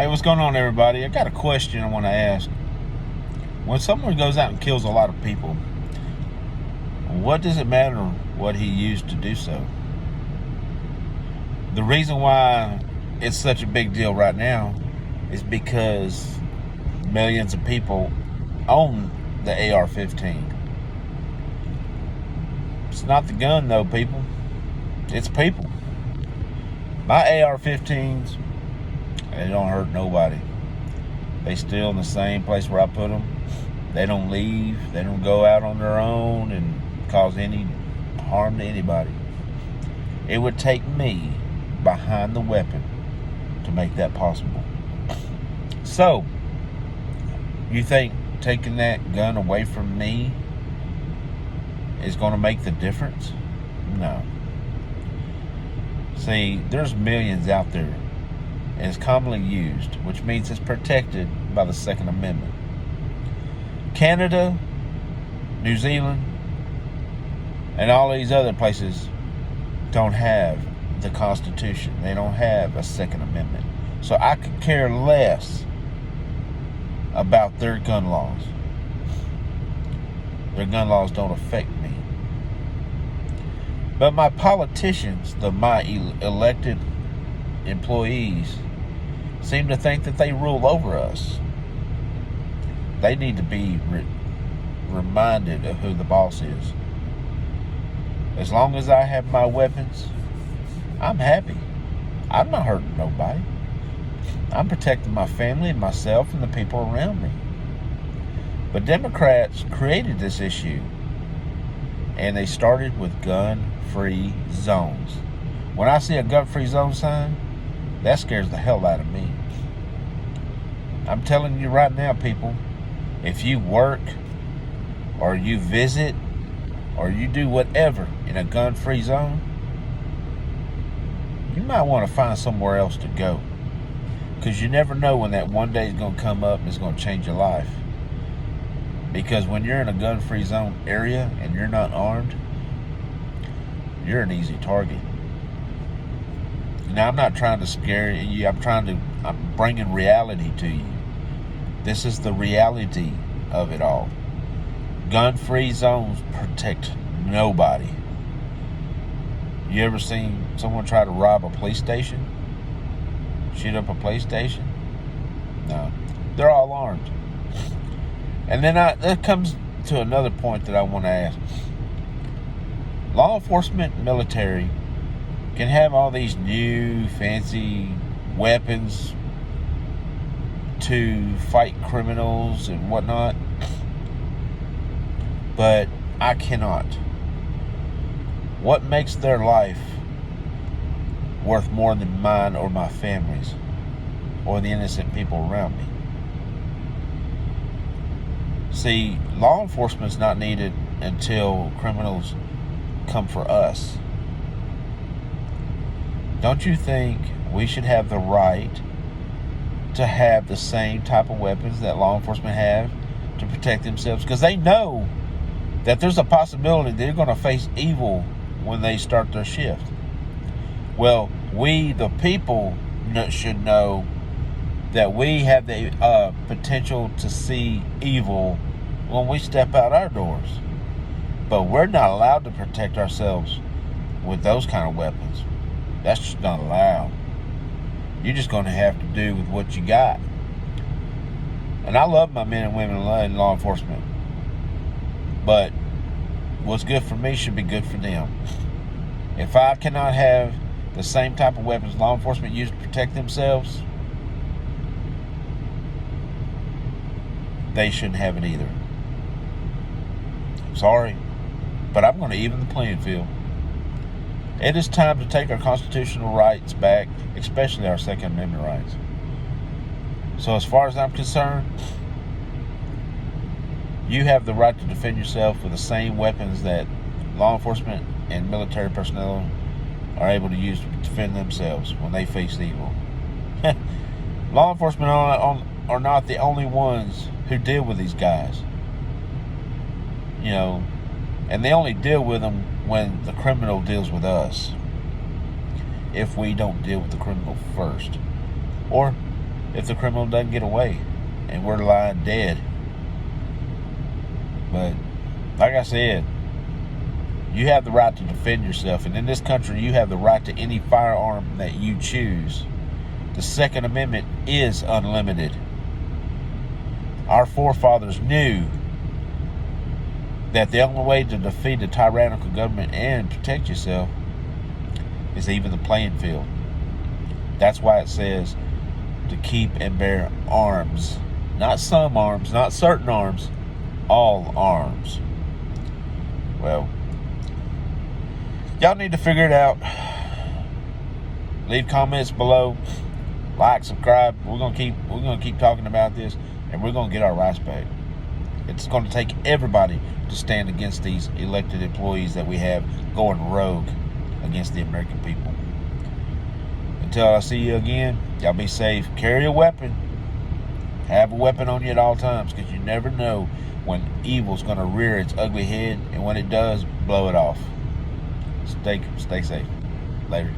Hey, what's going on, everybody? I got a question I want to ask. When someone goes out and kills a lot of people, what does it matter what he used to do so? The reason why it's such a big deal right now is because millions of people own the AR-15. It's not the gun, though, people. It's people. My AR-15s, they don't hurt nobody. They still in the same place where I put them. They don't leave. They don't go out on their own and cause any harm to anybody. It would take me behind the weapon to make that possible. So, you think taking that gun away from me is going to make the difference? No. See, there's millions out there, and it's commonly used, which means it's protected by the Second Amendment. Canada, New Zealand, and all these other places don't have the Constitution. They don't have a Second Amendment. So I could care less about their gun laws. Their gun laws don't affect me. But my politicians, my elected employees, seem to think that they rule over us. They need to be reminded of who the boss is. As long as I have my weapons, I'm happy. I'm not hurting nobody. I'm protecting my family and myself and the people around me. But Democrats created this issue, and they started with gun-free zones. When I see a gun-free zone sign, that scares the hell out of me. I'm telling you right now, people, if you work or you visit or you do whatever in a gun-free zone, you might want to find somewhere else to go. Because you never know when that one day is going to come up and it's going to change your life. Because when you're in a gun-free zone area and you're not armed, you're an easy target. Now, I'm not trying to scare you. I'm bringing reality to you. This is the reality of it all. Gun-free zones protect nobody. You ever seen someone try to rob a police station? Shoot up a police station? No. They're all armed. And then that comes to another point that I want to ask. Law enforcement and military can have all these new fancy weapons to fight criminals and whatnot, but I cannot. What makes their life worth more than mine or my family's or the innocent people around me? See, law enforcement's not needed until criminals come for us. Don't you think we should have the right to have the same type of weapons that law enforcement have to protect themselves? Because they know that there's a possibility they're going to face evil when they start their shift. Well, we, the people, should know that we have the potential to see evil when we step out our doors. But we're not allowed to protect ourselves with those kind of weapons. That's just not allowed. You're just going to have to do with what you got. And I love my men and women in law enforcement. But what's good for me should be good for them. If I cannot have the same type of weapons law enforcement use to protect themselves, they shouldn't have it either. Sorry, but I'm going to even the playing field. It is time to take our constitutional rights back, especially our Second Amendment rights. So as far as I'm concerned, you have the right to defend yourself with the same weapons that law enforcement and military personnel are able to use to defend themselves when they face evil. Law enforcement are not the only ones who deal with these guys. You know, and they only deal with them when the criminal deals with us. If we don't deal with the criminal first. Or if the criminal doesn't get away and we're lying dead. But like I said, you have the right to defend yourself, and in this country you have the right to any firearm that you choose. The Second Amendment is unlimited. Our forefathers knew that the only way to defeat a tyrannical government and protect yourself is to even the playing field. That's why it says to keep and bear arms. Not some arms, not certain arms, all arms. Well, y'all need to figure it out. Leave comments below. Like, subscribe. We're gonna keep talking about this, and we're gonna get our rights back. It's going to take everybody to stand against these elected employees that we have going rogue against the American people. Until I see you again, y'all be safe. Carry a weapon. Have a weapon on you at all times, because you never know when evil's going to rear its ugly head, and when it does, blow it off. Stay safe. Later.